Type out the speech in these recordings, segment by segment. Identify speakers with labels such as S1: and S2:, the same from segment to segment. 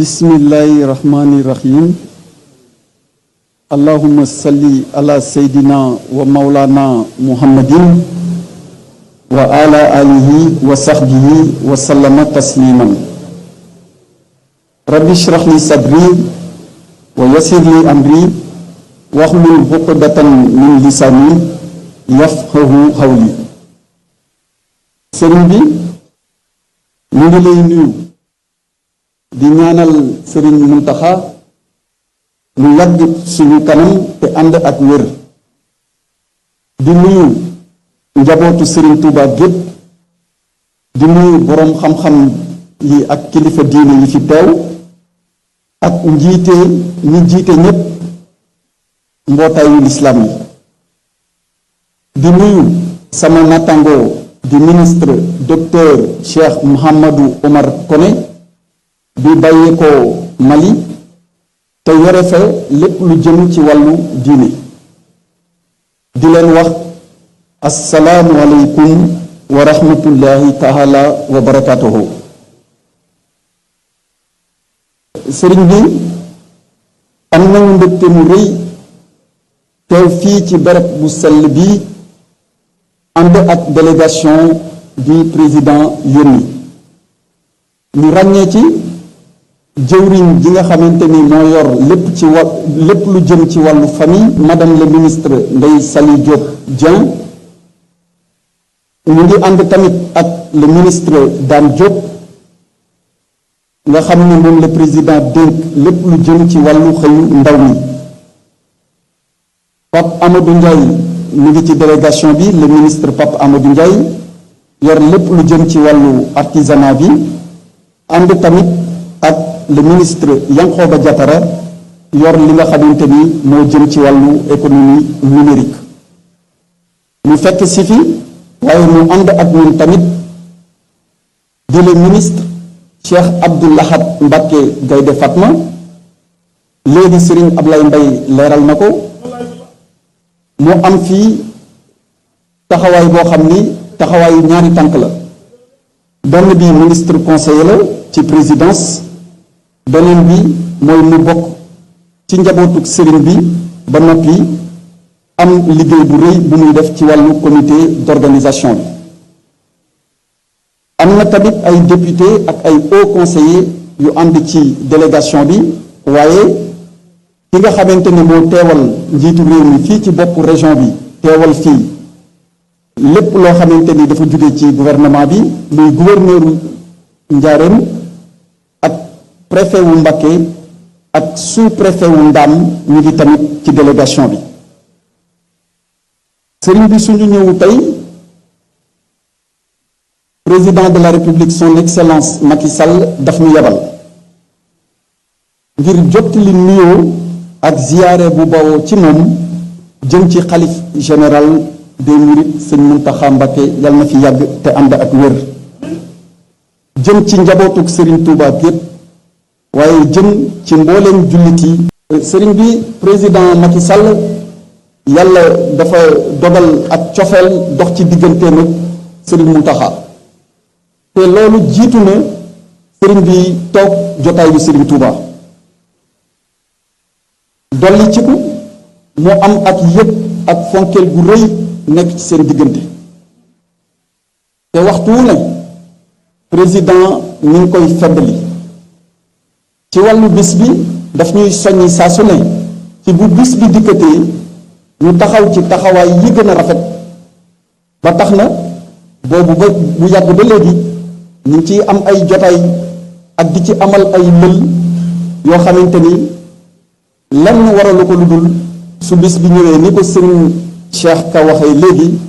S1: bismillahi rahmani rahim. Allahumma salli ala sayyidina wa maulana muhammadin wa ala alihi wa sahbihi wa sallama tasliman. Rabbi shrah li sadri wa yassir li amri wahlul uqdatan min lisani yafqahu qawli. Sëriñ bi ñu ngi lay nuyu di ñaanal Sëriñ Muntaxa mu yàgg suñu kanam te ànd ak wér, di nuyu njabootu Sëriñ Tuuba gépp, di nuyu boroom xam-xam yi ak kilifa diine yi fi teew ak ñi jiite ñépp mbootaayu lislaam yi, di nuyu sama nattangoo di ministre docteur Cheikh Mouhamadou Omar Koné bi bàyyee ko Mali te yore fa lépp lu jëm ci wàllu diine. di leen wax assalaamu aleykum wa rahmatullahi taala wa barakatuhu. sëriñ bi am nañu mbégte mu rëy teew fii ci barab bu sell bi ànd ak délégation du président yónni ñu ràññee ci jëwriñ ji nga xamante ni moo yor lépp lu jëm ci wàllu famille madame le ministre Ndeye Saly Diop Dieng. ñu ngi ànd tamit ak le ministre Dame Diop nga xam ne moom le président dénk lépp lu jëm ci wàllu xëyu ndaw mi. Pape Amadou Ndiaye mu ngi ci délégation bi, le ministre Pape Amadou Ndiaye yor lépp lu jëm ci wàllu artisanat bi, ànd tamit ak le ministre Yankhoba Diattara yor li nga xamante ni moo jëm ci wàllu économie numérique. ñu fekk si fi waaye mu ànd ak ñun tamit di le ministre Cheikh Abdou Lahad Mbacké Gaïndé Fatma. léegi Serigne Ablaye Mbaye leeral na ko. mu am fii taxawaay boo xam ni taxawaayu ñaari tànk la. benn bi ministre conseiller la ci présidence, beneen bi mooy mu bokk ci njabootu sëriñ bi ba noppi am liggéey bu rëy bu muy def ci wàllu comité d'organisation bi. am na tamit ay député ak ay hauts conseillers yu ànd ci délégation bi, waaye ki nga xamante ni moo teewal njiitu réew mi fii ci boppu région bi teewal fii lépp loo xamante ni dafa jóge ci gouvernement bi, muy gouverneur Njaaréem ak préfet wu Mbacké ak sous-préfet wu Ndaam ñu ngi tamit ci délégation bi. sëriñ bi suñu ñëwu tey président de la république son excellence Macky Sall daf ñu yebal ngir jottali nuyoo ak ziyaare bu bawoo ci moom jëm ci xalif général des mourides sëñ Muntaxa Mbacké yal na fi yàgg te ànd ak wér, jëm ci njabootuk sëriñ Touba gépp waaye jëm ci mbooleem jullit yi. sëriñ bi président Macky Sall yàlla dafa dogal ak cofeel dox ci digganteem ak sëriñ Muntaxa te loolu jiitu na sëriñ bi toog jotaayu sëriñ Touba. dolli ci ku moo am ak yëg ak fonkeel gu rëy nekk ci seen diggante te waxtu wu ne président mi ngi koy feddali ci wàllu bis bi daf ñuy soññi saa su ne ci bu bis bi dikkatee ñu taxaw ci taxawaay yi gën a rafet ba tax na boobu ba bu yàgg ba léegi ñu ngi ciy am ay jotaay ak di ci amal ay lël yoo xamante ni lenn waralu ko lu dul su bis bi ñëwee ni ko sëriñ Cheikh Ka waxee léegi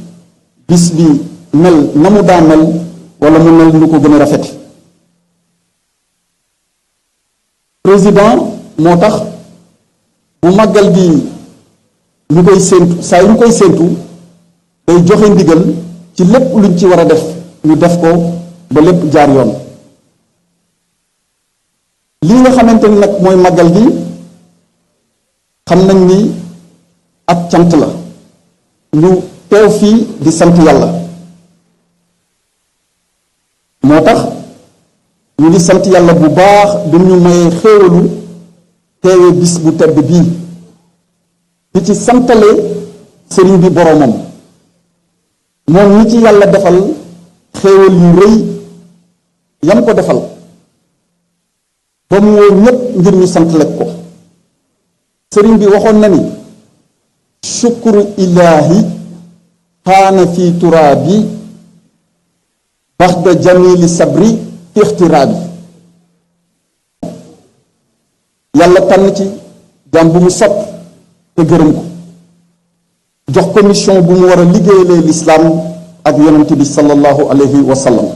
S1: bis bi mel na mu daa mel wala mu mel nu ko gën a rafet. président moo tax bu màggal bi ñu koy séentu saa yu ñu koy séentu day joxe ndigal ci lépp luñ ci war a def ñu def ko ba lépp jaar yoon. lii nga xamante ni nag mooy màggal gi xam nañ ni ak cant la ñu teew fii di sant yàlla moo tax ñu ngi sant yàlla bu baax bi ñu mayee xéewalu teewe bis bu tedd bii di ci santale sëriñ bi boroomam moom ñi ci yàlla defal xéewal yu rëy yam ko defal ba mu woo ñépp ngir ñu santale ko sëriñ bi waxoon na ni shukru ilaahi xaana fi turaabi baxda jamili sabri fi ixtiraabi yàlla tànn ci jaam bu mu sopp te gërëm ko jox ko mission bu mu war a liggéeyalee lislaam ak yonent bi sallallahu alayhi wa sallam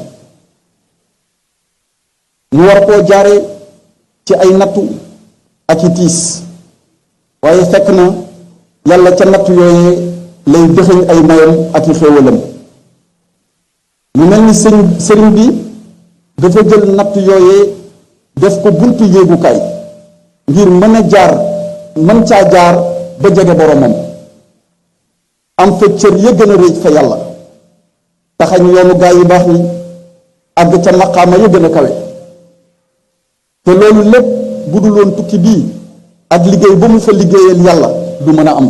S1: mu war koo jaare ci ay nattu ak i tiis waaye fekk na yàlla ca nattu yooyee lay dëxëñ ay mayam ak i xéewalam mu mel ni sëriñ bi dafa jël nattu yooyee def ko buntu yéegukaay ngir mën caa jaar ba jege boromam am fa cër ya gën a rëy fa yàlla taxañ yoonu gaa yi baax ni àgg ca maqaama ya gën a kawe te loolu lépp bu dul woon tukki bii ak liggéey ba mu fa liggéeyal yàlla du mën a am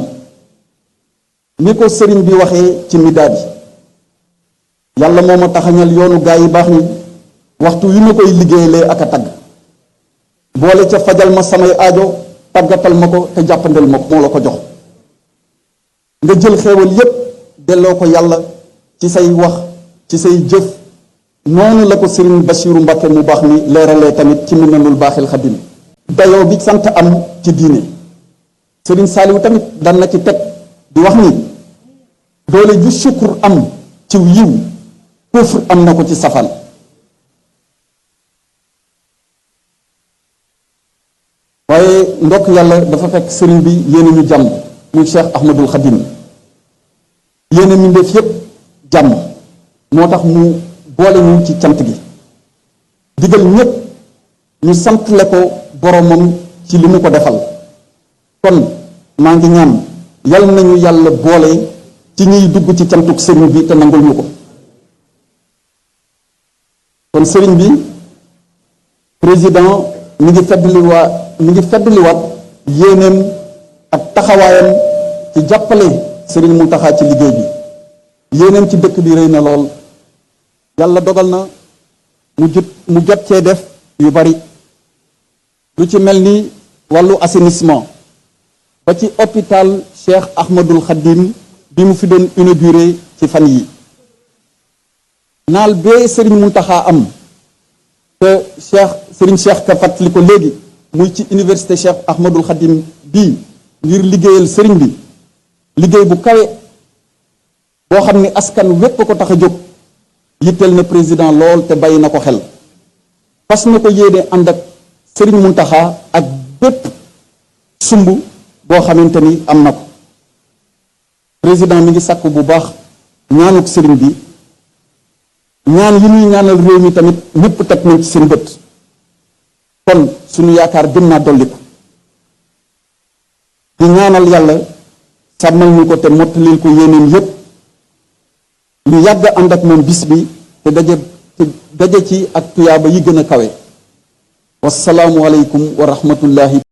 S1: ni ko sëriñ bi waxee ci midaadi yàlla moo ma taxañal yoonu gaa yi baax ni waxtu wi ma koy liggéeyalee ak a tagg boole ca fajal ma samay aajo tàggatal ma ko te jàppandal ma ko moo la ko jox nga jël xéewal yépp delloo ko yàlla ci say wax ci say jëf noonu la ko sëriñ Basiiru Mbàkke mu baax ni leeralee tamit ci Minanul Baaxil Xadim dayoo bi sant am ci diine sëriñ Saaliw tamit daan na ci teg di wax ni doole ju sukkur am ci yiw kufr am na ko ci safaan waaye ndokk yàlla dafa fekk sëriñ bi yéene ñu jàmm muy Cheikh Ahmadul Xadim yéene mbindéef yépp jàmm moo tax mu boole ñu ci cant gi digal ñépp ñu santle ko boromam ci li mu ko defal kon maa ngi ñaan yal nañu yàlla boole ci ñuy dugg ci cantuk sëriñ bi te nangul ñu ko kon sëriñ bi président mi ngi feddliwaat yéeneem ak taxawaayam ci jàppale sëriñ Muntaxa ci liggéey bi yéeneem ci dëkk bi rëy na lool yàlla dogal na mu jot cee def yu bari lu ci mel ni wàllu assainissement ba ci hôpital Cheikh Ahmadul Khadim bi mu fi doon inauguré ci fan yi naal bee sëriñ Muntaxa am te sëriñ Cheikh ka fàttali ko léegi muy ci université Cheikh Ahmadul Khadim bii ngir liggéeyal sëriñ bi liggéey bu kawe boo xam ni askan wépp ko tax a jóg yitteel na président lool te bàyyi na ko xel fas na ko yéene ànd ak sëriñ Muntaxa ak bépp sumb boo xamante ni am na ko président mi ngi sàkk bu baax ñaanuk sëriñ bi ñaan yi ñuy ñaanal réew mi tamit ñépp teg nañ ci seen bët kon suñu yaakaar gën naa dolliku di ñaanal yàlla sàmmal ñu ko te mottalil ko yéeneen yépp ñu yàgg ànd ak moom bis bi te daje ci ak tuyaaba yi gën a kawe wasalaamu aleykum wa rahmatullahi